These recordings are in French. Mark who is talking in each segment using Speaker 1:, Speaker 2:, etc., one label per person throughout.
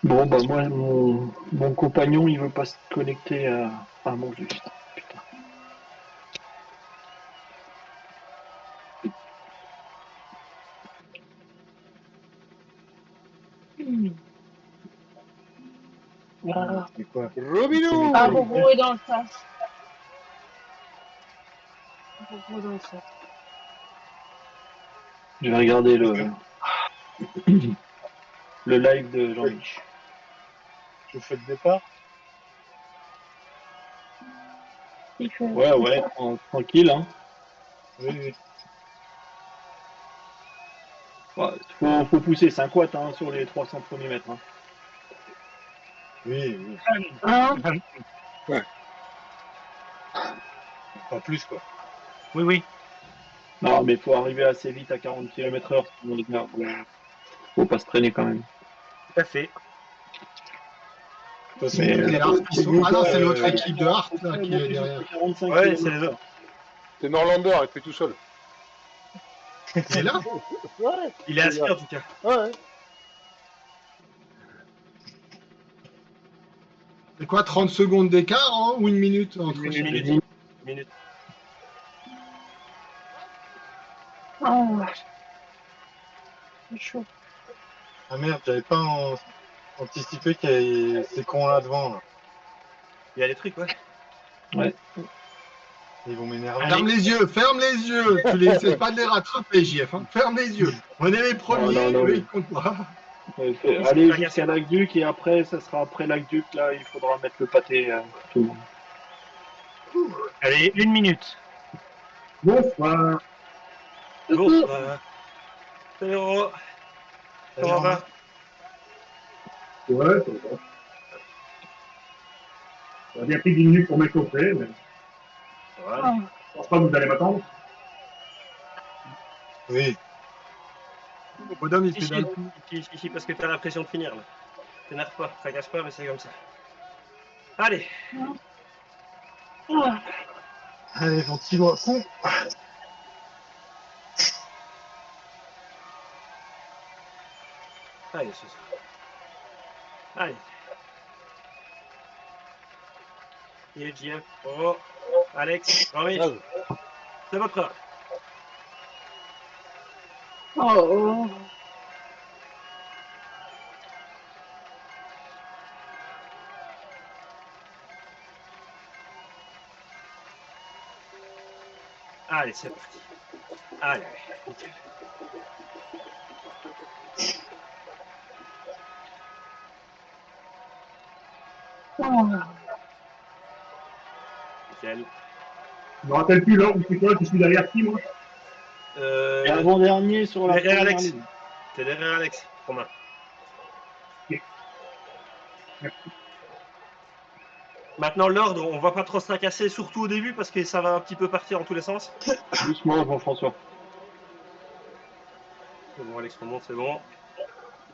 Speaker 1: Bon, bah moi, mon compagnon, il veut pas se connecter à mon juste. Putain.
Speaker 2: Ah,
Speaker 3: C'est quoi?
Speaker 2: Robinou!
Speaker 3: Ah,
Speaker 4: Bobo est dans le sas. Bobo dans le sas.
Speaker 1: Je vais regarder le live de Jean-Mich.
Speaker 3: Je fais le départ?
Speaker 4: Il fait...
Speaker 1: Ouais, tranquille, hein.
Speaker 3: Oui.
Speaker 1: Ouais, faut pousser 5 watts hein, sur les 300 premiers mètres. Hein.
Speaker 3: Oui.
Speaker 4: Hein?
Speaker 2: Ouais.
Speaker 3: Pas plus, quoi.
Speaker 2: Oui.
Speaker 1: Non, mais faut arriver assez vite à 40 km/h. Sinon, les gars, faut pas se traîner quand même.
Speaker 2: Tout à fait.
Speaker 3: De toute façon,
Speaker 1: Mais,
Speaker 3: tout
Speaker 5: Les
Speaker 3: est
Speaker 5: Hart qui sont... Ah non, c'est l'autre
Speaker 3: euh,
Speaker 5: équipe de Hart là, qui est derrière.
Speaker 1: 45
Speaker 2: Ouais, c'est
Speaker 1: km/h.
Speaker 2: les autres.
Speaker 6: C'est Norlander, il fait tout seul.
Speaker 5: Il est là?
Speaker 6: Ouais.
Speaker 2: Il est inscrit en tout cas.
Speaker 6: Ouais.
Speaker 5: C'est quoi, 30 secondes d'écart hein, ou une minute entre
Speaker 2: Une
Speaker 5: chaque
Speaker 2: minute.
Speaker 4: Oh. C'est chaud.
Speaker 3: Ah merde, j'avais pas anticipé qu'il y avait ces cons là devant. Là.
Speaker 2: Il y a des trucs, ouais.
Speaker 1: Ouais.
Speaker 3: Ils vont m'énerver.
Speaker 5: Ferme les yeux. Tu n'essaies pas de les rattraper, JF. Hein. Ferme les yeux. On est les premiers,
Speaker 1: non.
Speaker 5: eux, ils comptent pas.
Speaker 1: Allez jusqu'à l'Aqueduc et après, ça sera après l'Aqueduc. Là, il faudra mettre le pâté tout le monde.
Speaker 2: Allez, 1 minute.
Speaker 7: Bonsoir.
Speaker 2: Bonsoir. Salut Roro. Comment va?
Speaker 7: Ouais, ça va. Ça a bien pris 10 minutes pour m'échauffer, mais
Speaker 2: Ouais.
Speaker 7: je pense pas que vous allez m'attendre.
Speaker 3: Oui.
Speaker 5: Le bonhomme, il pédale tout.
Speaker 2: Ici, parce que t'as l'impression de finir là. T'énerve pas, tracasse pas, mais c'est comme ça. Allez.
Speaker 4: Ah.
Speaker 3: Allez, mon petit con.
Speaker 2: Allez, c'est ça. Allez. Il est JF. Oh. Alex. Jean-Mich. C'est votre heure.
Speaker 4: Oh.
Speaker 2: Allez, c'est parti. Allez, nickel.
Speaker 4: Oh.
Speaker 2: Nickel.
Speaker 7: Je me rappelle plus l'ordre, c'est quoi? Je suis derrière qui, moi?
Speaker 1: Et avant-dernier sur la
Speaker 2: Derrière
Speaker 1: première
Speaker 2: Alex.
Speaker 1: ligne.
Speaker 2: T'es derrière Alex, Romain. Maintenant, l'ordre, on va pas trop se tracasser, surtout au début, parce que ça va un petit peu partir en tous les sens.
Speaker 1: Doucement, Jean-François.
Speaker 2: C'est bon, Alex remonte, c'est bon.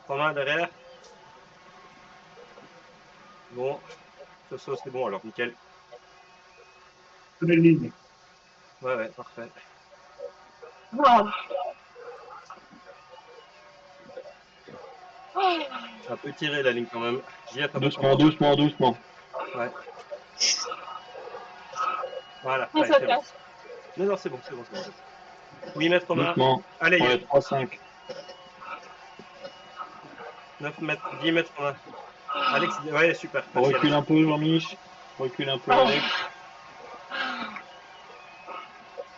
Speaker 2: Romain derrière. Bon. Ça, c'est bon, alors, nickel.
Speaker 7: Belle ligne.
Speaker 2: Ouais, parfait.
Speaker 4: Oh.
Speaker 2: Un peu tiré la ligne quand même.
Speaker 1: Doucement.
Speaker 2: Ouais. Voilà.
Speaker 4: Ah,
Speaker 2: Allez,
Speaker 4: ça
Speaker 2: c'est bon.
Speaker 4: casse.
Speaker 2: Non, c'est bon. 8 mètres, Romain.
Speaker 1: Doucement.
Speaker 2: Allez,
Speaker 1: Ouais, 3-5.
Speaker 2: 9 mètres, 10 mètres, Romain. Alex, ouais, super.
Speaker 1: On
Speaker 2: Merci,
Speaker 1: recule
Speaker 2: Alex.
Speaker 1: un peu, Jean-Mich. Recule un peu, Alex.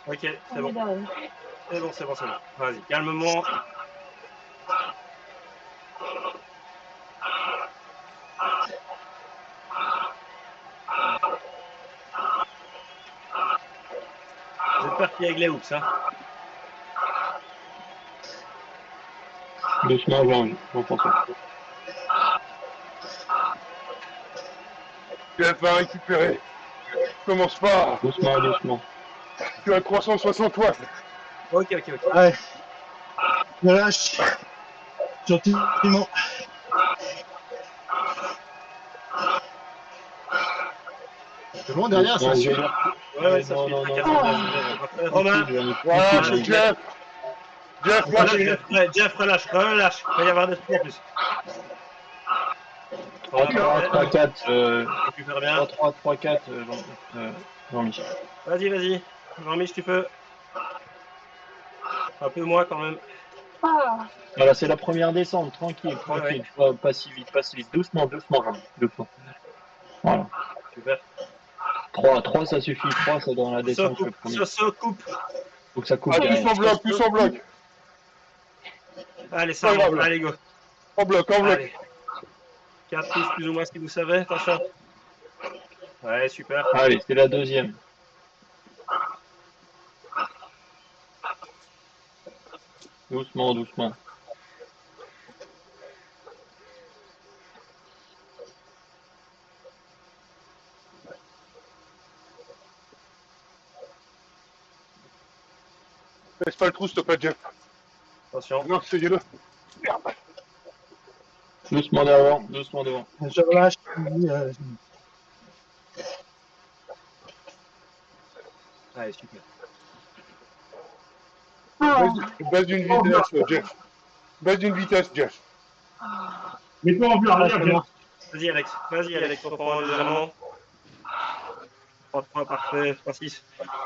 Speaker 2: Ok, c'est bon.
Speaker 4: Formidable.
Speaker 2: C'est bon. Vas-y, calmement. Vous êtes parti avec les hoops, hein.
Speaker 1: Doucement, Jean-François.
Speaker 6: Tu vas pas récupérer. Commence pas.
Speaker 1: Doucement.
Speaker 6: Tu as 360 watts.
Speaker 2: Ok.
Speaker 3: Ouais. Je lâche. Gentiment.
Speaker 5: C'est bon, derrière, ça suit.
Speaker 2: Ouais, ça suit.
Speaker 1: Non.
Speaker 2: Tracasse, vas-y. Parfait. Romain.
Speaker 6: Voilà,
Speaker 2: Vas-y.
Speaker 6: c'est Jeff. Jeff, lâche.
Speaker 2: Jeff, relâche. Il va y avoir des trucs en plus.
Speaker 1: 3-3-3-4.
Speaker 2: Récupère bien.
Speaker 1: 3-3-3-4, Jean-Michel.
Speaker 2: Vas-y. Jean-Mich, tu peux. Un peu moins quand même.
Speaker 4: Ah.
Speaker 1: Voilà, c'est la première descente, tranquille.
Speaker 2: Ouais.
Speaker 1: Pas si vite. Doucement, Jean-Michel, doucement. Voilà.
Speaker 2: Super.
Speaker 1: 3, ça suffit. 3, c'est dans la descente le premier.
Speaker 2: Soso coupe.
Speaker 1: Faut que ça coupe
Speaker 6: Ah,
Speaker 1: derrière.
Speaker 6: plus en bloc.
Speaker 2: Allez, ça
Speaker 6: Pas grave,
Speaker 2: va.
Speaker 6: là.
Speaker 2: Allez, go.
Speaker 6: En bloc.
Speaker 2: Allez. 4 pouces plus ou moins si vous savez. Attention. Ouais, super.
Speaker 1: Allez, c'est la deuxième. Doucement.
Speaker 6: Laisse pas le trou, s'il te plaît, Jeff.
Speaker 2: Attention.
Speaker 6: Non, essayez-le. Merde.
Speaker 1: Doucement devant.
Speaker 3: Je relâche.
Speaker 2: Allez, super.
Speaker 6: Baisse d'une vitesse, Jeff. Baisse d'une vitesse, Jeff.
Speaker 7: Mets-toi en vue arrière, Jeff.
Speaker 2: Vas-y, Alex, reprends légèrement. 3-3, parfait. 3-6.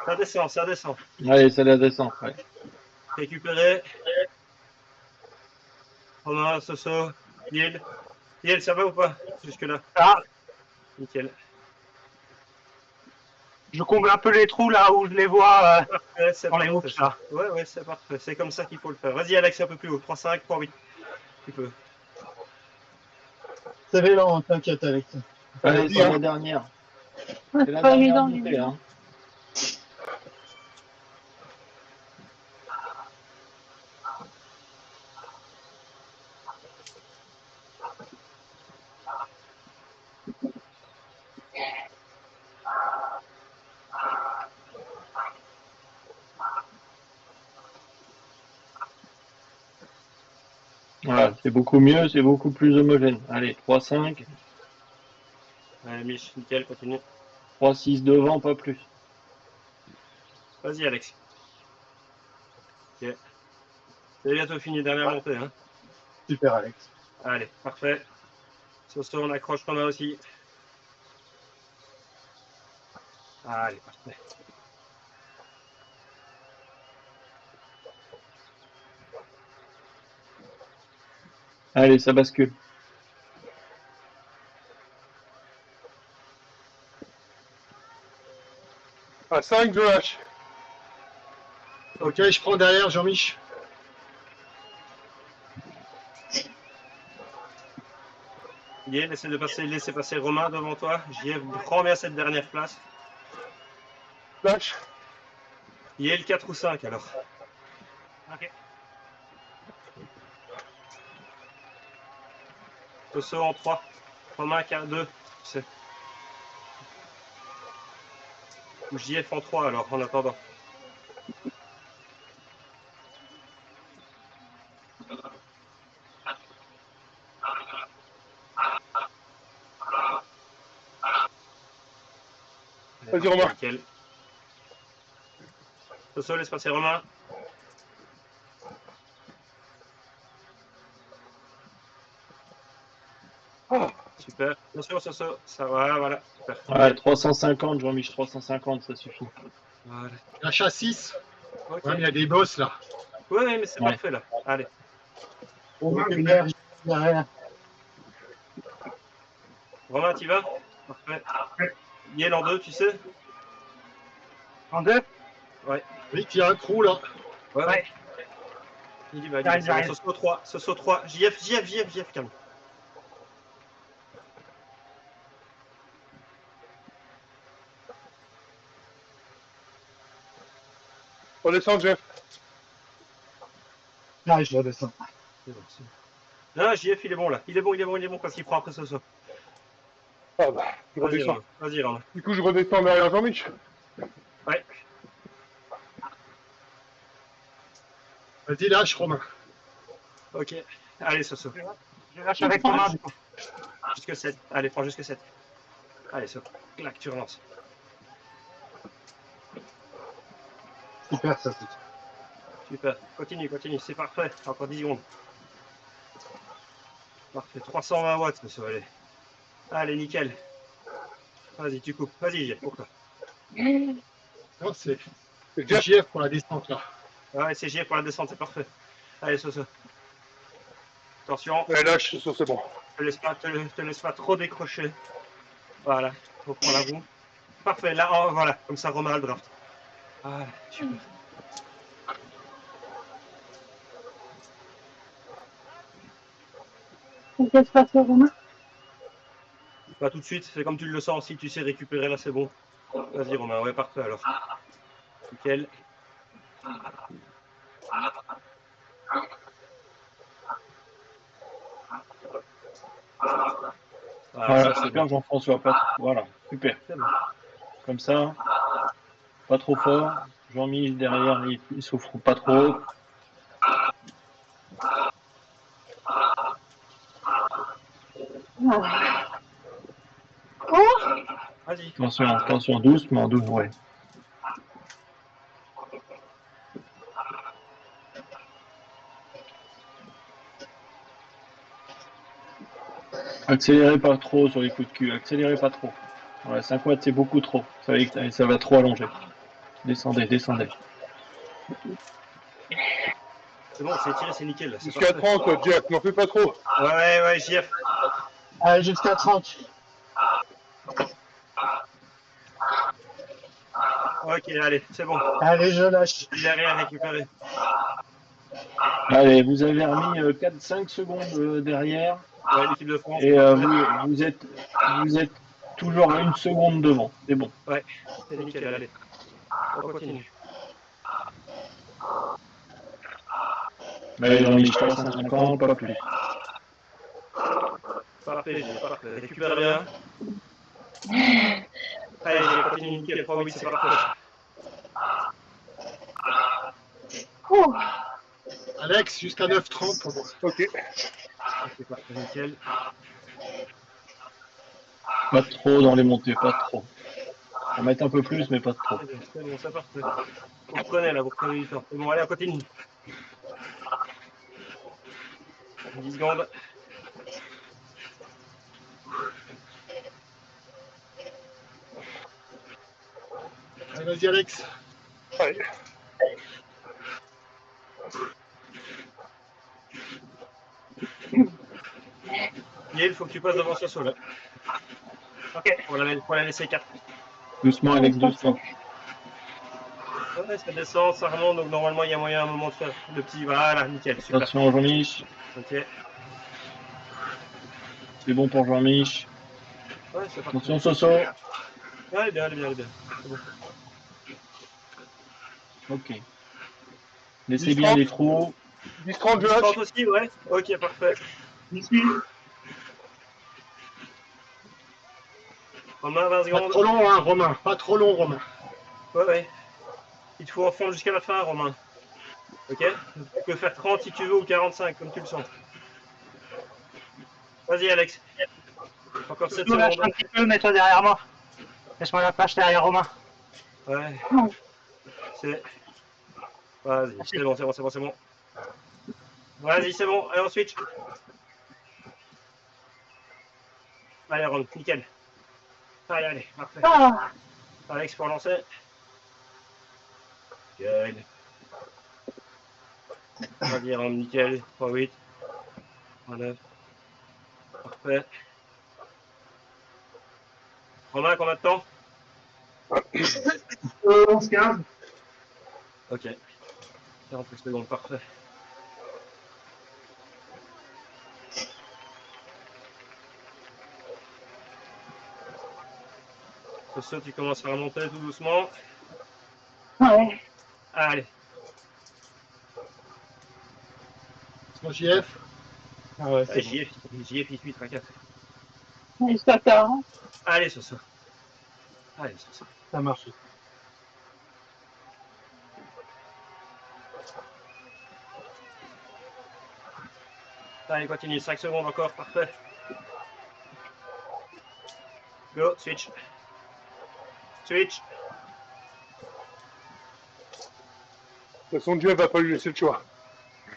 Speaker 2: Ça descend.
Speaker 1: Allez, c'est la descente. Ouais.
Speaker 2: Récupérer. Romain, Soso, Yel. Yel, ça va ou pas jusque-là?
Speaker 8: Ah,
Speaker 2: Nickel.
Speaker 8: je comble un peu les trous là où je les vois
Speaker 2: Ouais, c'est
Speaker 8: dans les
Speaker 2: parfait.
Speaker 8: hoops là.
Speaker 2: Ouais, c'est parfait. C'est comme ça qu'il faut le faire. Vas-y, Alex, un peu plus haut. 3-5, 3-8. Tu peux.
Speaker 3: C'est vélant, t'inquiète, Alex.
Speaker 1: Allez,
Speaker 6: Vas-y,
Speaker 1: c'est
Speaker 6: hein.
Speaker 1: la dernière.
Speaker 4: C'est
Speaker 1: C'est la
Speaker 4: pas
Speaker 1: dernière
Speaker 4: évident,
Speaker 1: montée, hein. Voilà, c'est beaucoup mieux, c'est beaucoup plus homogène. Allez, 3-5,
Speaker 2: Allez, Mich, nickel, continue.
Speaker 1: 3-6 devant, pas plus.
Speaker 2: Vas-y, Alex. Ok. C'est bientôt fini, dernière montée. Hein.
Speaker 3: Super, Alex.
Speaker 2: Allez, parfait. Soso, on accroche qu'on a aussi. Allez, parfait.
Speaker 1: Allez, ça bascule.
Speaker 6: À 5, je lâche.
Speaker 5: Ok, je prends derrière, Jean-Mich.
Speaker 2: Yel, laissez passer Romain devant toi. J'y prends bien cette dernière place.
Speaker 6: Lâche.
Speaker 2: Yel 4 ou 5 alors.
Speaker 8: Ok.
Speaker 2: Soso en 3. Romain 2. C'est. Ou JF en 3 alors, en attendant.
Speaker 6: Vas-y, Romain.
Speaker 2: Nickel. Soso, laisse passer Romain.
Speaker 6: Oh,
Speaker 2: Super. Attention, Soso. Ça va, voilà. Super.
Speaker 1: Ouais, 350, Jean-Michel, 350, ça suffit.
Speaker 2: Voilà.
Speaker 5: Lâche à 6.
Speaker 2: Ok.
Speaker 5: Ouais, mais il y a des bosses là.
Speaker 2: Ouais, mais c'est
Speaker 1: Ouais.
Speaker 2: parfait là. Allez.
Speaker 7: Romain,
Speaker 3: Super, derrière.
Speaker 2: Romain, t'y vas? Parfait. Yel en 2, tu sais?
Speaker 8: En 2.
Speaker 5: Oui, il y a un trou là.
Speaker 8: Ouais.
Speaker 2: Il y va.
Speaker 8: J'arrive.
Speaker 2: Soso 3. Soso 3. JF, calme.
Speaker 6: redescends, Jeff.
Speaker 3: Ah, je redescends.
Speaker 2: C'est bon, c'est bon. Non, JF, il est bon là. Il est bon parce qu'il prend après Soso.
Speaker 6: Ah bah, je
Speaker 2: Vas-y,
Speaker 6: redescends.
Speaker 2: Romain. Vas-y, Romain.
Speaker 6: Du coup, je redescends derrière Jean-Mich.
Speaker 2: Ouais.
Speaker 5: Vas-y, lâche, Romain.
Speaker 2: Ok. Allez, Soso.
Speaker 8: Je lâche avec Romain du coup.
Speaker 2: Jusque 7. Allez, prends jusque 7. Allez, Soso. Clac, tu relances.
Speaker 3: Super, ça c'est.
Speaker 2: Super. Continue, continue. C'est parfait. Encore 10 secondes. Parfait. 320 watts, monsieur. Allez. Allez, nickel. Vas-y, tu coupes. Vas-y, Jeff, pour toi.
Speaker 3: Non, c'est
Speaker 6: Et Jeff,
Speaker 3: JF pour la descente là.
Speaker 2: Ouais, c'est Jeff pour la descente, c'est parfait. Allez, Soso. Attention,
Speaker 6: lâche, ça c'est bon.
Speaker 2: te laisse pas trop décrocher. Voilà, reprends la roue. Parfait, là, oh, voilà, comme ça, Romain a le draft. Voilà, super.
Speaker 4: Qu'est-ce qui se passe, Romain?
Speaker 2: Pas tout de suite, c'est comme tu le sens, si tu sais récupérer là, c'est bon. Vas-y, Romain, ouais, parfait alors. Nickel.
Speaker 1: Voilà,
Speaker 2: ça, c'est
Speaker 1: super
Speaker 2: bon.
Speaker 1: Jean-François. Voilà, super.
Speaker 2: C'est bon.
Speaker 1: Comme ça, pas trop fort. Jean-Michel derrière, il souffre pas trop.
Speaker 4: Ah. Oh,
Speaker 2: Vas-y.
Speaker 1: Attention, doucement, ouais. Accélérez pas trop sur les coups de cul, accélérez pas trop. Ouais, 5 watts c'est beaucoup trop, ça va trop allonger. Descendez.
Speaker 2: C'est bon, c'est étiré, c'est nickel. C'est
Speaker 6: Jusqu'à
Speaker 2: parfait.
Speaker 6: 30, Jeff, n'en fais pas trop.
Speaker 2: Ouais, JF.
Speaker 3: Allez, jusqu'à 30.
Speaker 2: Ok, allez, c'est bon.
Speaker 3: Allez, je lâche.
Speaker 2: Derrière, récupéré.
Speaker 1: Allez, vous avez remis 4-5 secondes derrière
Speaker 2: Ouais, l'équipe de France.
Speaker 1: et vous êtes toujours à 1 seconde devant, c'est bon.
Speaker 2: Ouais, c'est nickel, allez. On continue.
Speaker 1: Allez, Jean-Michel, 350, pas plus.
Speaker 2: Parfait, JF, parfait. Récupère bien. Allez, JF, continue, nickel. 3-8, c'est parfait.
Speaker 4: oh.
Speaker 3: Alex, jusqu'à 9,30 pour moi.
Speaker 6: Ok.
Speaker 2: Ok, parfait, nickel.
Speaker 1: Pas trop dans les montées, pas trop. On va mettre un peu plus, mais pas trop.
Speaker 2: C'est bon, c'est parfait. Vous reprenez là, vous reprenez du temps. C'est bon, allez, on continue. 10 secondes.
Speaker 3: Allez, vas-y, Alex.
Speaker 6: Allez.
Speaker 2: Yael, il faut que tu passes devant Soso là. Ok, pour la laisser 4.
Speaker 1: Doucement, Alex, doucement.
Speaker 2: Ouais, ça descend, ça remonte, donc normalement il y a moyen à un moment de faire le petit. Voilà, nickel, super.
Speaker 1: Attention, Jean-Michel.
Speaker 2: Ok.
Speaker 1: C'est bon pour Jean-Michel.
Speaker 2: Ouais, c'est parti.
Speaker 1: Attention, Soso.
Speaker 2: Ouais, elle est bien. C'est bon.
Speaker 1: Ok. Laissez bien les trous.
Speaker 6: 10-30, je
Speaker 2: 30
Speaker 6: lâche.
Speaker 2: aussi, ouais. Ok, parfait.
Speaker 7: Ici.
Speaker 2: Romain, 20
Speaker 3: Pas
Speaker 2: secondes.
Speaker 3: trop long, hein, Romain. Pas trop long, Romain.
Speaker 2: Ouais. Il te faut en fond jusqu'à la fin, Romain. Ok. Tu peux faire 30 si tu veux ou 45, comme tu le sens. Vas-y, Alex. Encore 7
Speaker 8: Je lâche
Speaker 2: secondes.
Speaker 8: un petit peu, mets-toi derrière moi. Laisse-moi la plage derrière Romain.
Speaker 2: Ouais. C'est. Vas-y, c'est bon. Vas-y, c'est bon. Allez, on switch. Allez, Ron, nickel. Allez, parfait.
Speaker 4: Ah.
Speaker 2: Alex pour lancer. Good. Vas-y, Ron, nickel. 3-8. 3-9. Parfait. Romain, combien de temps?
Speaker 7: 11-15.
Speaker 2: Ok. 45 secondes, parfait. Ça, tu commences à remonter tout doucement.
Speaker 4: Ouais.
Speaker 2: Allez.
Speaker 3: Son JF.
Speaker 2: Ah ouais, c'est JF, il suit, t'inquiète.
Speaker 4: Jusqu'à 40.
Speaker 2: Allez, Soso. Allez, Soso.
Speaker 3: Ça marche.
Speaker 2: Allez, continue. 5 secondes encore, parfait. Go, switch.
Speaker 6: toute façon, Dieu va pas lui laisser le choix.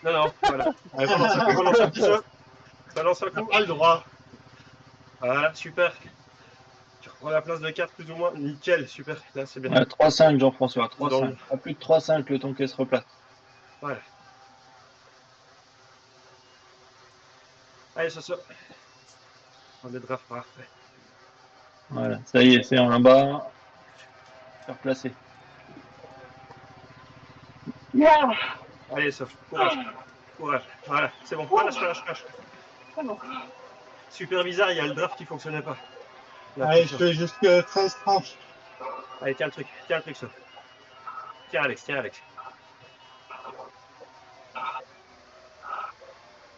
Speaker 2: Non, non, voilà. Allez, relance un coup, ça. Balance un
Speaker 3: T'as
Speaker 2: coup.
Speaker 3: pas le droit.
Speaker 2: Voilà, super. Tu reprends la place de 4 plus ou moins. Nickel, super. Là, c'est bien.
Speaker 9: Ouais, 3-5, Jean-François.
Speaker 2: Dans
Speaker 9: 3-5.
Speaker 2: le-
Speaker 9: Pas plus de 3-5 le temps qu'elle se replace.
Speaker 2: Voilà. Allez, ça. On est draft parfait.
Speaker 9: Voilà, ça y est, c'est en bas. Faire placer.
Speaker 4: Yeah.
Speaker 2: Allez, Sof, courage. Courage. Voilà, c'est bon. Relâche.
Speaker 4: C'est bon.
Speaker 2: Super bizarre, il y a le draft qui fonctionnait pas. Là,
Speaker 3: Allez, je
Speaker 2: Sof.
Speaker 3: fais jusqu'à 13-30.
Speaker 2: Allez, tiens le truc, Sof. Tiens, Alex.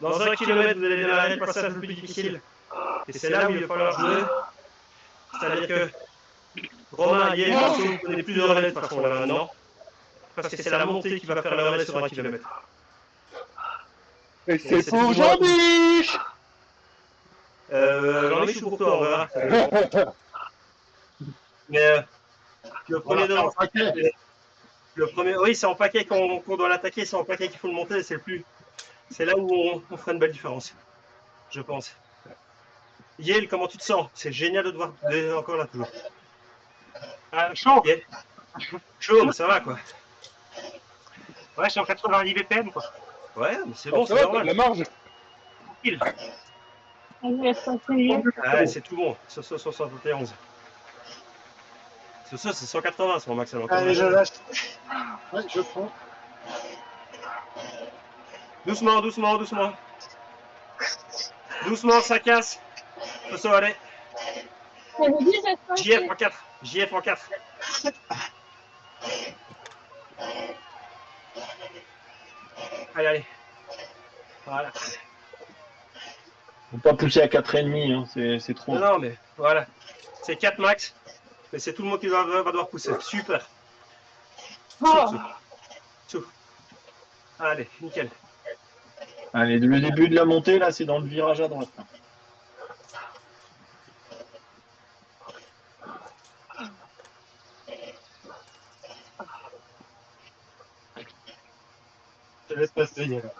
Speaker 2: Dans 1 km, vous allez démarrer le passage le plus difficile. Et c'est là où il va falloir jouer. C'est-à-dire que Romain, Yael, Marceau, vous prenez plus de relais de toute façon là maintenant. Parce que c'est la montée qui va faire le relais sur 1 km.
Speaker 6: Et c'est
Speaker 2: c'est
Speaker 6: pour
Speaker 2: plus ou moins-
Speaker 6: Jean-Mich.
Speaker 2: Jean-Michel, je suis pour toi, on verra. Mais le premier
Speaker 3: Voilà,
Speaker 2: devant,
Speaker 3: en paquet.
Speaker 2: le premier, oui, c'est en paquet qu'on doit l'attaquer, c'est en paquet qu'il faut le monter, c'est là où on fera une belle différence, je pense. Yael, comment tu te sens? C'est génial de te voir encore là toujours.
Speaker 8: Chaud.
Speaker 2: Yael chaud, mais ça va quoi.
Speaker 8: Ouais, je suis en 90 BPM, quoi.
Speaker 2: Ouais, mais c'est bon,
Speaker 6: Ça
Speaker 2: c'est
Speaker 6: va, t'as de la
Speaker 2: normal.
Speaker 6: marge.
Speaker 4: Je vais essayer.
Speaker 2: Ah, c'est tout bon, ce 71. Ce c'est 180, c'est mon max.
Speaker 3: Allez, je lâche. Ouais, je prends.
Speaker 2: Doucement. Doucement, ça casse. Ça, allez.
Speaker 4: Je vous dis, j'espère.
Speaker 2: JF en 4. Allez. Voilà.
Speaker 9: Faut pas pousser à 4,5, hein, c'est trop.
Speaker 2: Non, mais voilà. C'est 4 max. Mais c'est tout le monde qui va devoir pousser. Super. Souffle. Allez, nickel.
Speaker 9: Allez, le début de la montée, là, c'est dans le virage à droite. Là.
Speaker 3: Je te laisse passer, Yael.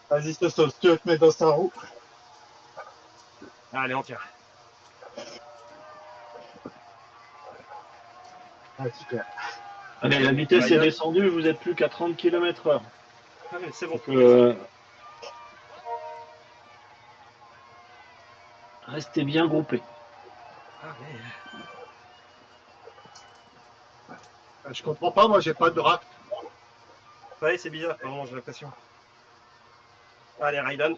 Speaker 3: Vas-y, Soso, si tu veux te mettre dans sa roue.
Speaker 2: Allez, on tient.
Speaker 3: Ah, super.
Speaker 9: Allez, la vitesse est descendue, vous êtes plus qu'à 30 km/h.
Speaker 2: Allez, c'est bon.
Speaker 9: Donc, restez bien groupés.
Speaker 2: Allez.
Speaker 5: Je comprends pas, moi j'ai pas de draft.
Speaker 2: Ouais, c'est bizarre, vraiment, j'ai l'impression. Allez, Raiden.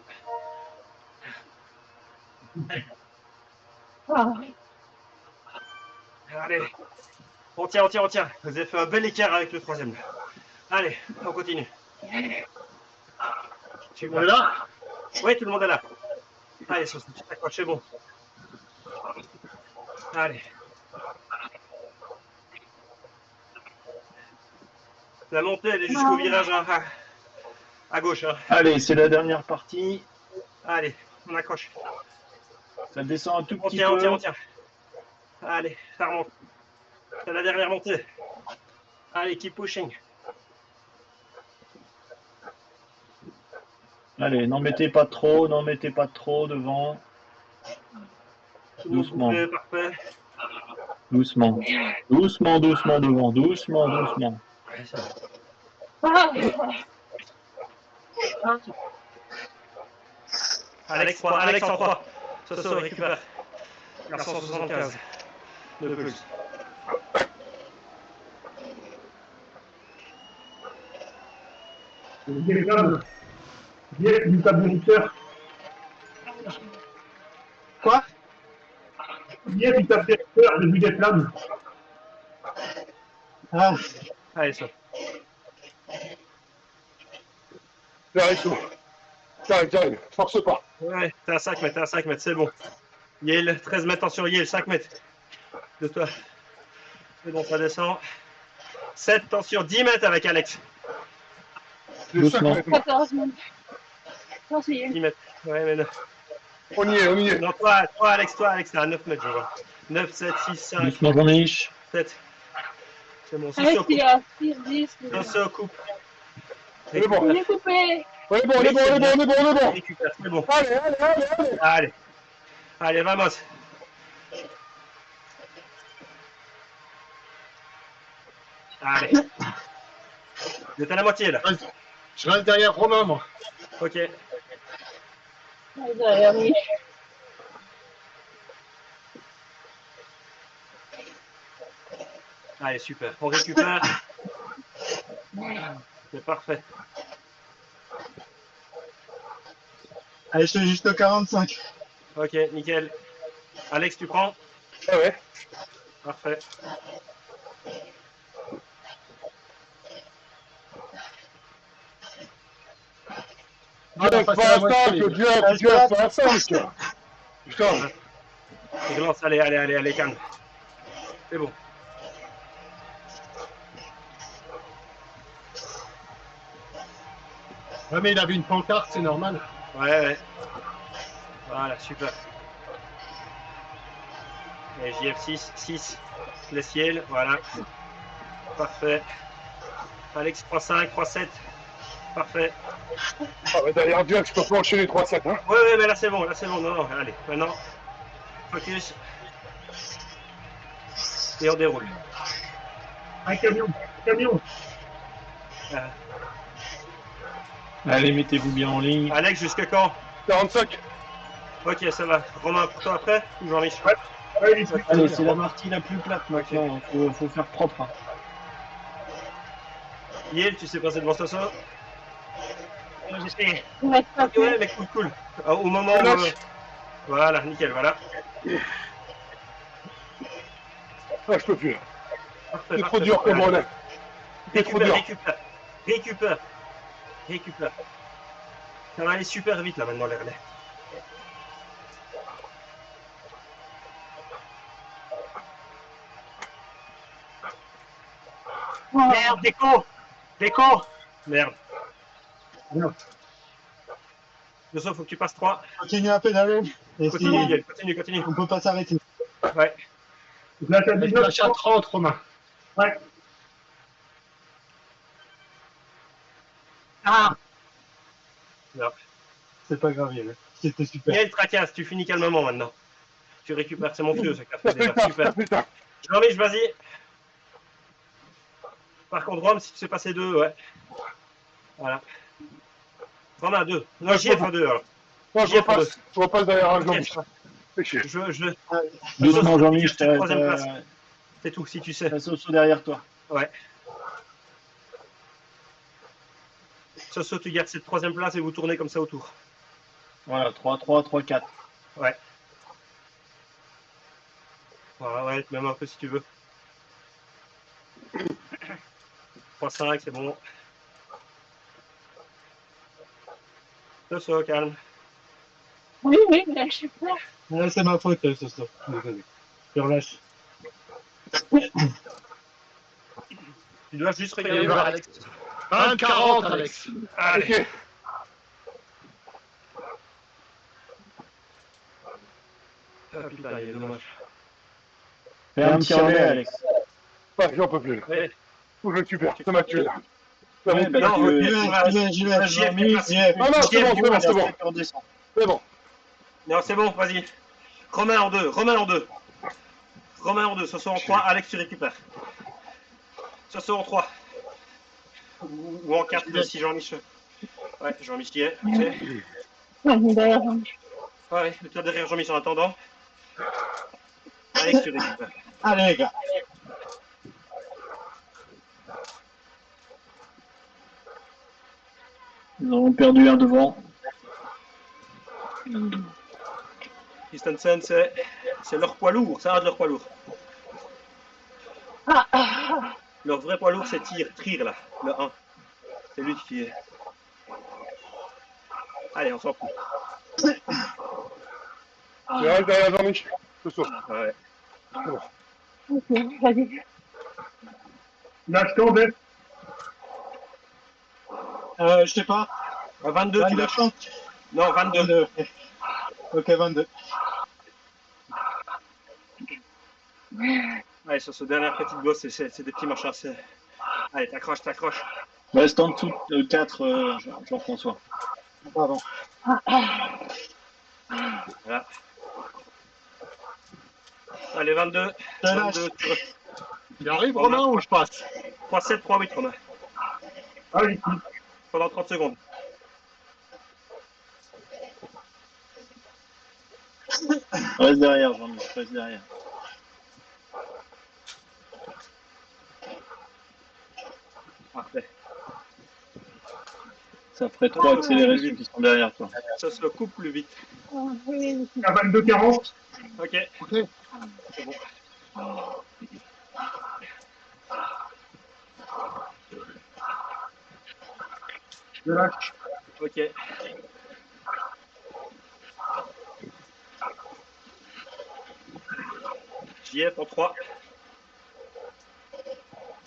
Speaker 4: Ah.
Speaker 2: Allez. On tient. Vous avez fait un bel écart avec le troisième. Allez, on continue.
Speaker 5: Tu es là?
Speaker 2: Oui, tout le monde est là. Allez, sur cette petite accroche, c'est bon. Allez. La montée, elle est jusqu'au virage à gauche. Hein.
Speaker 9: Allez, c'est la dernière partie.
Speaker 2: Allez, on accroche.
Speaker 9: Ça descend un tout
Speaker 2: On
Speaker 9: petit
Speaker 2: tient,
Speaker 9: peu.
Speaker 2: on tient. Allez, ça remonte. C'est la dernière montée. Allez, keep pushing.
Speaker 9: Allez, n'en mettez pas trop devant.
Speaker 2: Tout le monde
Speaker 9: Doucement.
Speaker 2: bouclé, parfait.
Speaker 9: Doucement devant, doucement.
Speaker 2: Ouais, ça va. Alex en 3. Soso récupère. 175 de pulse.
Speaker 7: Les flammes. Hier, une table moniteur.
Speaker 3: Quoi?
Speaker 7: Hier, une table directeur, j'ai vu des flammes.
Speaker 3: Ah,
Speaker 2: Allez, ça.
Speaker 6: J'arrive, force pas.
Speaker 2: Ouais, t'es à 5 mètres, c'est bon. Yale, 13 mètres, attention, Yale, 5 mètres. De toi. C'est bon, ça descend. 7, attention, 10 mètres avec Alex.
Speaker 6: Les 5
Speaker 9: Doucement.
Speaker 6: mètres.
Speaker 4: 14 minutes. Non, c'est
Speaker 2: 10 mètres. Ouais, mais non.
Speaker 6: On y est.
Speaker 2: Non, toi, Alex, t'es à 9 mètres, je vois. 9, 7, 6, 5,
Speaker 9: Doucement, Jean-Mich.
Speaker 2: 7. C'est bon,
Speaker 4: Alex,
Speaker 2: Soso
Speaker 4: il
Speaker 2: coupe.
Speaker 4: a 6, 10.
Speaker 2: Soso coupe.
Speaker 6: On est bon.
Speaker 4: Il est coupé.
Speaker 6: On est bon.
Speaker 2: Récupère, c'est bon.
Speaker 6: Allez.
Speaker 2: Allez, vamos. Allez. Vous êtes à la moitié, là.
Speaker 5: Je reste derrière Romain, moi.
Speaker 2: Ok.
Speaker 4: Derrière lui.
Speaker 2: Allez, super. On récupère. C'est parfait.
Speaker 3: Allez, je suis juste au 45.
Speaker 2: Ok, nickel. Alex, tu prends?
Speaker 6: Ah ouais.
Speaker 2: Parfait.
Speaker 6: Jeff, pas à 5, Jeff, pas à 5. Putain.
Speaker 2: Et glance, allez, calme. C'est bon.
Speaker 5: Ouais, mais il avait une pancarte, c'est normal.
Speaker 2: Ouais. Voilà, super. Et JF 6, le ciel, voilà. Parfait. Alex 3-5, 3-7. Parfait.
Speaker 6: Ah bah derrière Jeff, je peux pas enchaîner 3-7, hein.
Speaker 2: Ouais, mais là c'est bon, non, allez, maintenant. Focus. Et on déroule.
Speaker 7: Un camion.
Speaker 9: Allez, mettez-vous bien en ligne.
Speaker 2: Alex, jusque quand?
Speaker 6: 45.
Speaker 2: Ok, ça va. Romain, pour toi après? Ou Jean-Michel?
Speaker 7: Ouais, il est plus
Speaker 9: Allez, c'est la partie la plus plate maintenant. Faut faire propre. Hein.
Speaker 2: Yel, tu sais passer devant Soso?
Speaker 8: J'essaie.
Speaker 4: Il va être pas
Speaker 2: Ouais, mais cool. Au moment où... Voilà, nickel, voilà.
Speaker 6: Ah, je peux plus.
Speaker 2: Parfait,
Speaker 6: C'est trop dur comme relais. C'est trop dur.
Speaker 2: Récupère. Ça va aller super vite là maintenant les relais.
Speaker 8: Merde, déco.
Speaker 2: Merde. Soso, faut que tu passes 3.
Speaker 3: Continue à pédaler. Et
Speaker 2: Continue,
Speaker 3: si...
Speaker 2: Yel, continue.
Speaker 3: On peut pas s'arrêter.
Speaker 2: Ouais.
Speaker 7: Là, t'as
Speaker 5: Avec
Speaker 7: 19.
Speaker 5: la chat 30, Romain.
Speaker 7: Ouais.
Speaker 8: Ah,
Speaker 3: C'est pas grave, Yel. C'était super.
Speaker 2: Yel, tracasse, tu finis calmement maintenant. Tu récupères, c'est mon vieux, ça
Speaker 6: Ça
Speaker 2: fait
Speaker 6: fait
Speaker 2: déjà.
Speaker 6: tard,
Speaker 2: Super.
Speaker 6: ça fait tard.
Speaker 2: Jean-Mich, vas-y. Par contre, Rome, si tu sais passer 2, ouais. Voilà. Romain, 2. Non, JF à 2 alors.
Speaker 6: Non, je repasse derrière un
Speaker 2: Ok.
Speaker 6: Jean-Michel. Fais chier.
Speaker 9: Doucement, Jean-Mich.
Speaker 2: c'est la troisième place. C'est tout, si tu sais.
Speaker 9: T'as Soso derrière toi.
Speaker 2: Ouais. Soso, tu gardes cette troisième place et vous tournez comme ça autour.
Speaker 9: Voilà, 3-3, 3-4.
Speaker 2: Ouais. Voilà, ouais, même un peu si tu veux. 3-5, c'est bon. Soso, calme.
Speaker 4: Oui, là, je suis prêt.
Speaker 3: Ouais, c'est ma faute, ce soir. Désolé. Je relâche.
Speaker 2: Tu dois juste regarder
Speaker 5: voir
Speaker 2: Alex.
Speaker 5: 20-40, Alex.
Speaker 2: Allez.
Speaker 6: Ok.
Speaker 2: Ah putain, il est dommage.
Speaker 9: Fais un petit relais, Alex.
Speaker 6: Ouais, j'en peux plus là.
Speaker 2: Ouais.
Speaker 6: Faut que je récupère. Ça m'a tué là. Ça
Speaker 9: Ouais,
Speaker 6: m'a tué.
Speaker 9: bah,
Speaker 2: Non,
Speaker 3: J'y vais.
Speaker 2: Jean-Mi,
Speaker 6: Ah non, c'est bon. C'est bon.
Speaker 2: Non, c'est bon, vas-y. Romain en 2, Soso en 3, Alex, tu récupères. Soso en 3. Ou en 4 si Jean-Michel. Ouais, Jean-Michel y est. Ok.
Speaker 4: Derrière.
Speaker 2: Ouais, toi derrière Jean-Michel en attendant. Alex, tu récupères.
Speaker 3: Allez, les gars.
Speaker 9: Ils ont perdu un devant.
Speaker 2: Christensen, c'est leur poids lourd, ça va de leur poids lourd. Leur vrai poids lourd, c'est Trier là, le 1. C'est lui qui est. Allez, on s'en fout.
Speaker 6: Tu restes derrière Jean-Michel. Ce soir.
Speaker 2: Ouais.
Speaker 4: Ok, vas-y.
Speaker 7: Lâche tomber.
Speaker 3: Je sais pas.
Speaker 2: 22, tu lâches. Non, 22.
Speaker 3: Ok, 22.
Speaker 2: Allez, sur ce dernier petite boss, c'est des petits machins. Allez, t'accroches.
Speaker 9: Reste en dessous de 4, Jean-François.
Speaker 3: Pardon.
Speaker 2: Voilà. Allez, 22.
Speaker 3: Je lâche.
Speaker 2: 22,
Speaker 6: Il arrive, Romain, ou je passe?
Speaker 2: 3-7, 3-8, Romain.
Speaker 7: Allez,
Speaker 2: Pendant 30 secondes.
Speaker 9: Reste derrière, Jean-Michel, reste derrière.
Speaker 2: Parfait.
Speaker 9: Ça ferait 3 accélérés ceux qui sont derrière toi.
Speaker 2: Ça se coupe plus vite.
Speaker 7: à 22-40.
Speaker 2: Ok.
Speaker 6: Ok.
Speaker 2: C'est bon.
Speaker 7: Je lâche.
Speaker 2: Ok. JF en 3.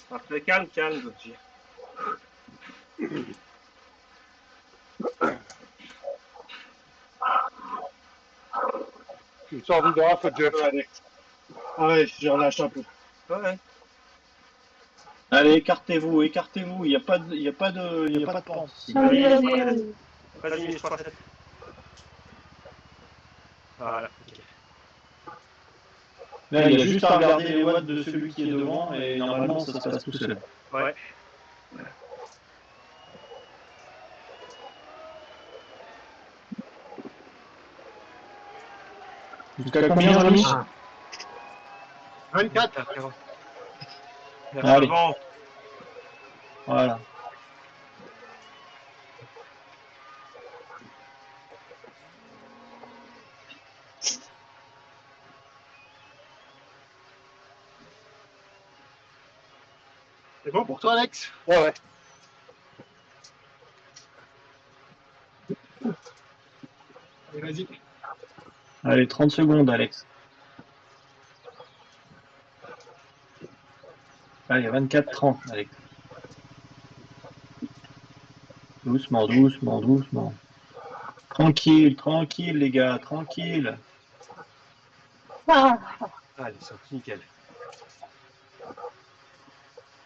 Speaker 2: Parfait, calme. JF.
Speaker 6: Tu sors du draft, Jeff.
Speaker 3: Ah ouais, je relâche un peu.
Speaker 2: Ouais.
Speaker 9: Allez, écartez-vous. Il n'y a pas de pente.
Speaker 2: Vas-y, je 3-7. Voilà. Ok.
Speaker 9: Là, il y a juste à regarder les watts de celui qui est devant et normalement, ça se passe tout seul.
Speaker 2: Ouais.
Speaker 9: Jusqu'à combien, Jean-Michel?
Speaker 6: 24.
Speaker 9: Allez.
Speaker 2: Avant.
Speaker 9: Voilà.
Speaker 6: C'est bon pour toi, Alex? Ouais. Allez, vas-y.
Speaker 9: Allez, 30 secondes, Alex. Allez, 24-30, Alex. Doucement. Tranquille, les gars, tranquille.
Speaker 2: Allez, c'est nickel.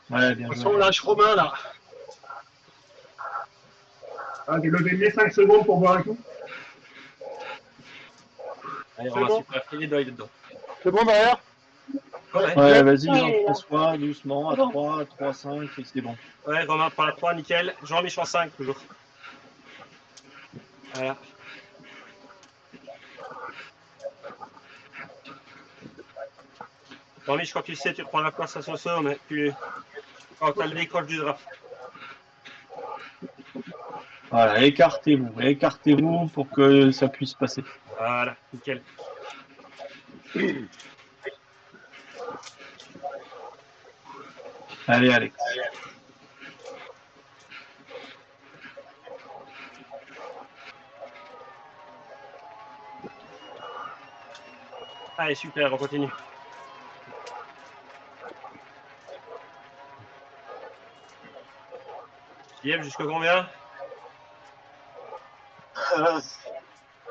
Speaker 9: Ouais, bien
Speaker 6: De toute
Speaker 9: joué.
Speaker 6: façon, on lâche Romain, là.
Speaker 7: Allez, levez-les 5 secondes pour boire un coup.
Speaker 2: Allez,
Speaker 6: C'est
Speaker 2: Romain,
Speaker 6: bon.
Speaker 2: super. Il est dedans.
Speaker 6: C'est bon derrière?
Speaker 9: Ouais, vas-y,
Speaker 4: Ouais,
Speaker 9: Jean-François, doucement, à 3, 3, 5, et c'est bon.
Speaker 2: Ouais, Romain prend la 3, nickel. Jean-Michel en 5, toujours. Voilà. Jean-Michel, quand tu sais, tu reprends la place à Soso, mais quand tu as le décoche du draft.
Speaker 9: Voilà, écartez-vous pour que ça puisse passer.
Speaker 2: Voilà, nickel.
Speaker 9: Allez, Alex.
Speaker 2: Allez, super, on continue. JF, jusqu'à combien?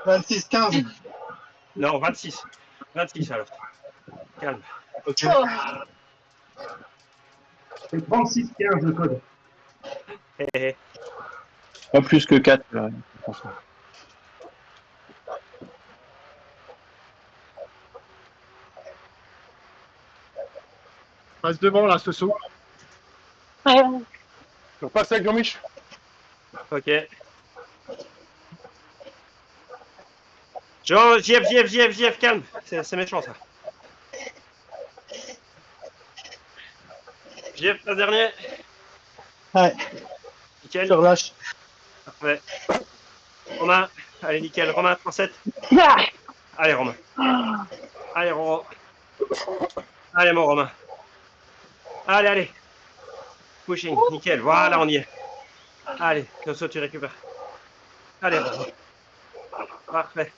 Speaker 3: 26, 15.
Speaker 2: Non, 26. 26 alors. Calme.
Speaker 3: Ok.
Speaker 7: C'est 36-15 le code.
Speaker 9: Pas plus que 4, là, François.
Speaker 6: Passe devant, là, ce saut.
Speaker 4: Ouais.
Speaker 6: Je repasse avec Jean-Michel.
Speaker 2: Ok. JF, calme. C'est méchant ça. JF, passe dernier.
Speaker 3: Ouais,
Speaker 2: Nickel.
Speaker 3: je relâche.
Speaker 2: Parfait. Romain. Allez, nickel. Romain, 37. Allez, Romain. Allez, Romain. Allez, mon Romain. Allez. Pushing, nickel. Voilà, on y est. Allez, comme ça, tu récupères. Allez, Romain. Parfait.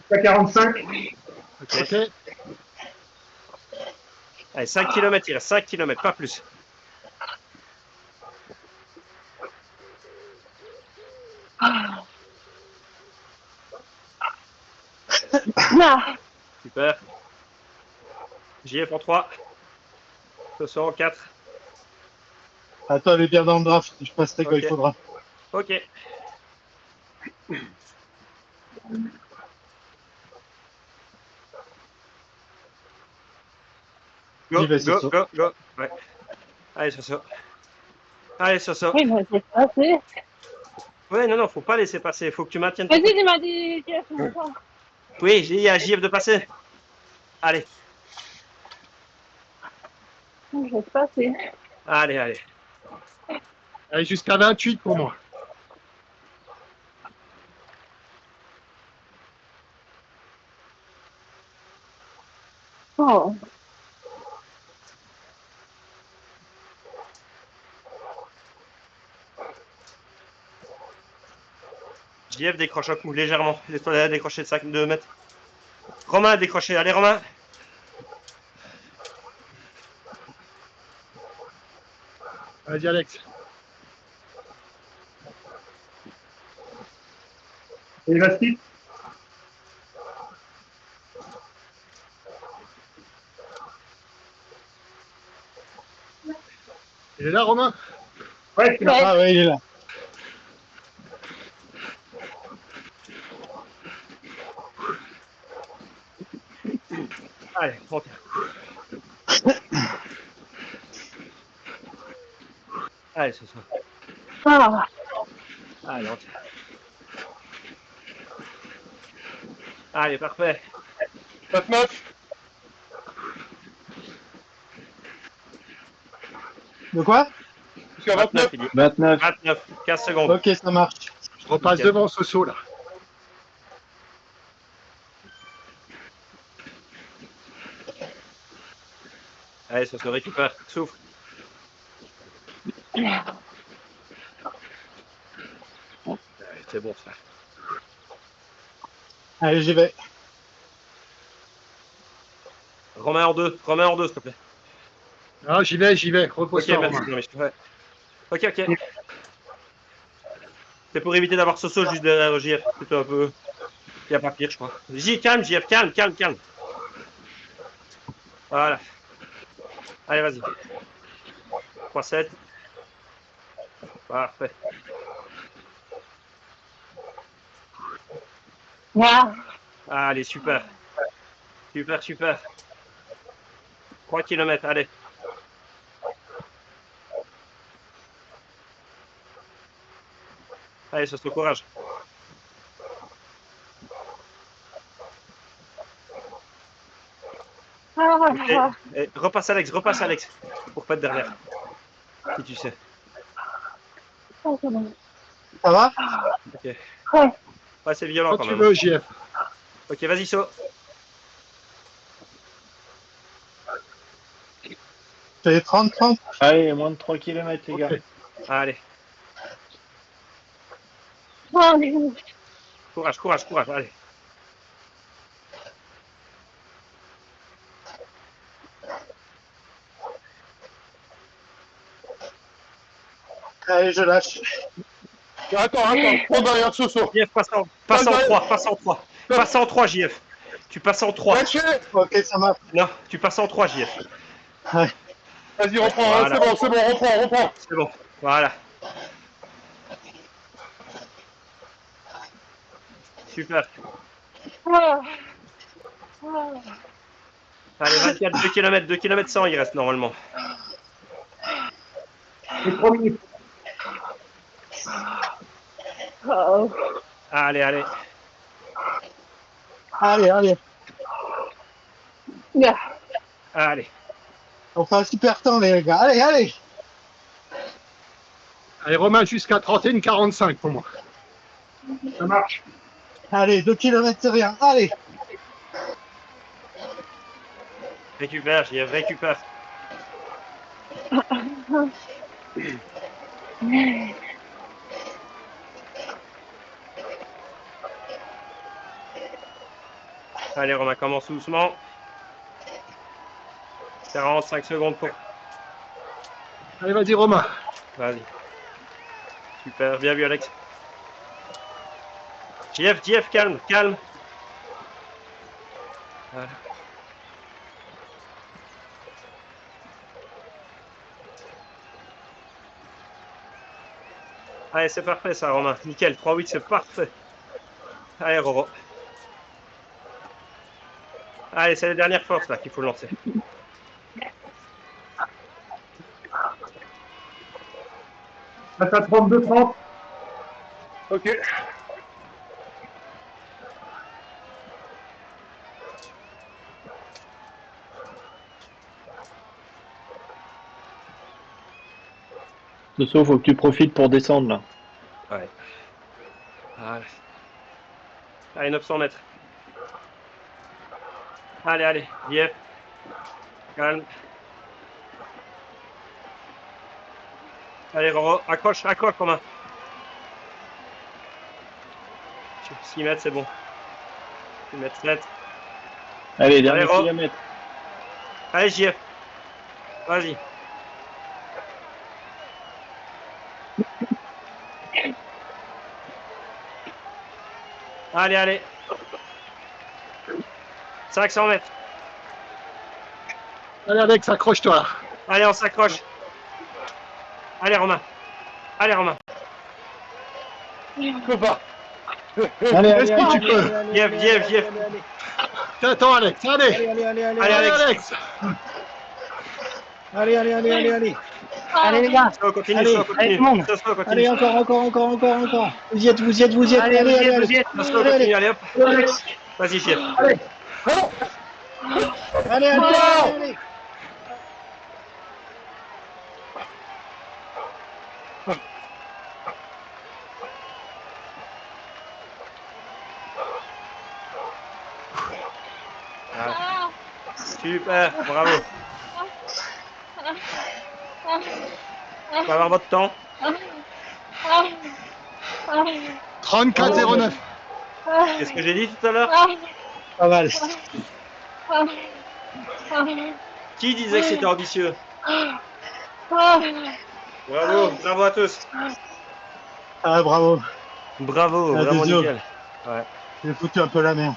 Speaker 7: À 45.
Speaker 2: Ok. Allez, 5 km, il reste 5 km, pas plus.
Speaker 4: Ah.
Speaker 2: Super. JF en 3. Soso en 4.
Speaker 3: Attends, elle est bien dans le draft. Je passerai quand
Speaker 2: Ok.
Speaker 3: il faudra.
Speaker 2: Ok. Go,
Speaker 3: J'y vais,
Speaker 2: go,
Speaker 3: Soso.
Speaker 2: go, go. Ouais. Allez, Soso. Allez, Soso.
Speaker 4: Oui, mais c'est passé.
Speaker 2: Ouais, non, non, faut pas laisser passer. Faut que tu maintiennes.
Speaker 4: Vas-y, tu m'as dit qu'il y a son temps.
Speaker 2: Oui, j'ai dit à JF de passer. Allez,
Speaker 4: Je vais passer.
Speaker 2: allez, allez.
Speaker 5: Allez, jusqu'à 28 pour moi.
Speaker 4: Oh.
Speaker 2: JF décroche un coup, légèrement. Laisse-toi à décrocher de 2 mètres. Romain a décroché. Allez, Romain.
Speaker 5: Vas-y, Alex.
Speaker 7: Et Vasti?
Speaker 5: Il est là, Romain?
Speaker 7: Ouais, c'est là.
Speaker 4: Ouais.
Speaker 3: Ah ouais, il est là.
Speaker 2: Allez, on tient. Allez, Soso.
Speaker 4: Ah.
Speaker 2: Allez, on tient. Allez, parfait.
Speaker 6: 29.
Speaker 3: De quoi?
Speaker 6: Jusqu'à
Speaker 2: 29,
Speaker 6: 29.
Speaker 2: il dit.
Speaker 9: 29.
Speaker 2: 29. 15 secondes.
Speaker 3: Ok, ça marche.
Speaker 5: Je repasse
Speaker 2: Nickel.
Speaker 5: devant Soso, là.
Speaker 2: Allez, Soso, récupère. Souffle. Allez, c'est bon, ça.
Speaker 3: Allez, j'y vais.
Speaker 2: Romain en 2. Romain en 2, s'il te plaît.
Speaker 5: Ah, j'y vais, j'y vais.
Speaker 2: Ok,
Speaker 5: Repose-toi,
Speaker 2: merci.
Speaker 5: Romain.
Speaker 2: Non, mais je te fais. Ok, ok. C'est pour éviter d'avoir Soso juste derrière JF. C'est un peu. Il n'y a pas pire, je crois. Calme, JF, calme, calme, calme. Voilà. Allez, vas-y. 3-7. Parfait.
Speaker 4: Ah.
Speaker 2: Allez, super. Super, super. 3 km, allez. Allez, Soso, courage. Ok.
Speaker 4: Ah.
Speaker 2: Et repasse Alex. Pour pas être derrière. Si tu sais.
Speaker 4: Ah, c'est bon.
Speaker 3: Ça va?
Speaker 2: Ok.
Speaker 4: Ouais.
Speaker 2: Ouais, c'est violent
Speaker 5: Quand
Speaker 2: quand
Speaker 5: tu
Speaker 2: même.
Speaker 5: veux, JF.
Speaker 2: Ok, vas-y, So.
Speaker 3: J'ai 30.
Speaker 9: Allez, moins de 3 km, les gars.
Speaker 5: Ok.
Speaker 2: Allez.
Speaker 4: Ah.
Speaker 2: Courage, courage, courage. Allez.
Speaker 3: Allez, je lâche.
Speaker 6: Attends, prends derrière Soso.
Speaker 2: JF, passe en 3. Passe en 3. Passe en 3, JF. Tu passes en 3.
Speaker 6: Lâchez.
Speaker 3: Ok, ça marche.
Speaker 2: Non, tu passes en 3, JF.
Speaker 3: Ouais.
Speaker 6: Vas-y, reprends.
Speaker 2: Voilà.
Speaker 6: C'est bon, reprends.
Speaker 2: C'est bon. Voilà. Super.
Speaker 4: Ah. Ah.
Speaker 2: Allez, 24, 2 km, 2 km 100, il reste normalement.
Speaker 7: Et 3 minutes.
Speaker 4: Oh.
Speaker 2: Allez, allez.
Speaker 3: Allez.
Speaker 4: Yeah.
Speaker 2: Allez.
Speaker 3: On fait un super temps, les gars. Allez.
Speaker 5: Allez, Romain, jusqu'à 31,45 pour moi.
Speaker 7: Ça marche.
Speaker 3: Allez, 2 km, c'est rien. Allez.
Speaker 2: Récupère, JF, récupère. Allez, Romain, commence doucement. 45 secondes pour.
Speaker 5: Allez, vas-y, Romain.
Speaker 2: Vas-y. Super, bien vu, Alex. JF, calme. Voilà. Allez, c'est parfait ça, Romain. Nickel, 3-8, c'est parfait. Allez, Roro. Allez, c'est la dernière force là qu'il faut lancer.
Speaker 7: Passe à 32-30.
Speaker 6: Ok.
Speaker 9: Soso, faut que tu profites pour descendre là.
Speaker 2: Ouais. Allez. Allez, 900 mètres. Allez, allez, Jeff. Calme. Allez, Roro, accroche, accroche, Romain. 6 mètres, c'est bon. 6 mètres 7.
Speaker 9: Allez, dernier
Speaker 2: Allez, Ro.
Speaker 9: kilomètre.
Speaker 2: Allez, JF. Vas-y. Allez, allez. 500 mètres.
Speaker 6: Allez, Alex, accroche-toi.
Speaker 2: Allez, on s'accroche. Allez, Romain. Allez, Romain.
Speaker 6: Je peux pas.
Speaker 9: Allez,
Speaker 6: Est-ce que tu peux?
Speaker 2: Jeff.
Speaker 6: Attends, Alex, allez.
Speaker 2: Allez, Alex.
Speaker 8: Allez, les gars.
Speaker 2: Ça, continue,
Speaker 8: Allez,
Speaker 2: ça,
Speaker 8: allez,
Speaker 2: continue.
Speaker 8: tout le monde.
Speaker 2: Ça, continue.
Speaker 8: Allez, encore. Vous y êtes.
Speaker 2: Allez,
Speaker 8: Allez.
Speaker 2: Ça, continue, allez, hop. Vas-y, Jeff.
Speaker 8: Allez.
Speaker 2: Ah. Super, bravo. On va avoir votre temps.
Speaker 6: 34,09.
Speaker 2: Qu'est-ce que j'ai dit tout à l'heure?
Speaker 8: Pas mal.
Speaker 2: Qui disait que c'était ambitieux? Bravo à tous.
Speaker 3: Ah, bravo.
Speaker 2: Bravo,
Speaker 3: Ah,
Speaker 2: vraiment
Speaker 3: désolé.
Speaker 2: nickel. Ouais.
Speaker 3: J'ai foutu un peu la merde.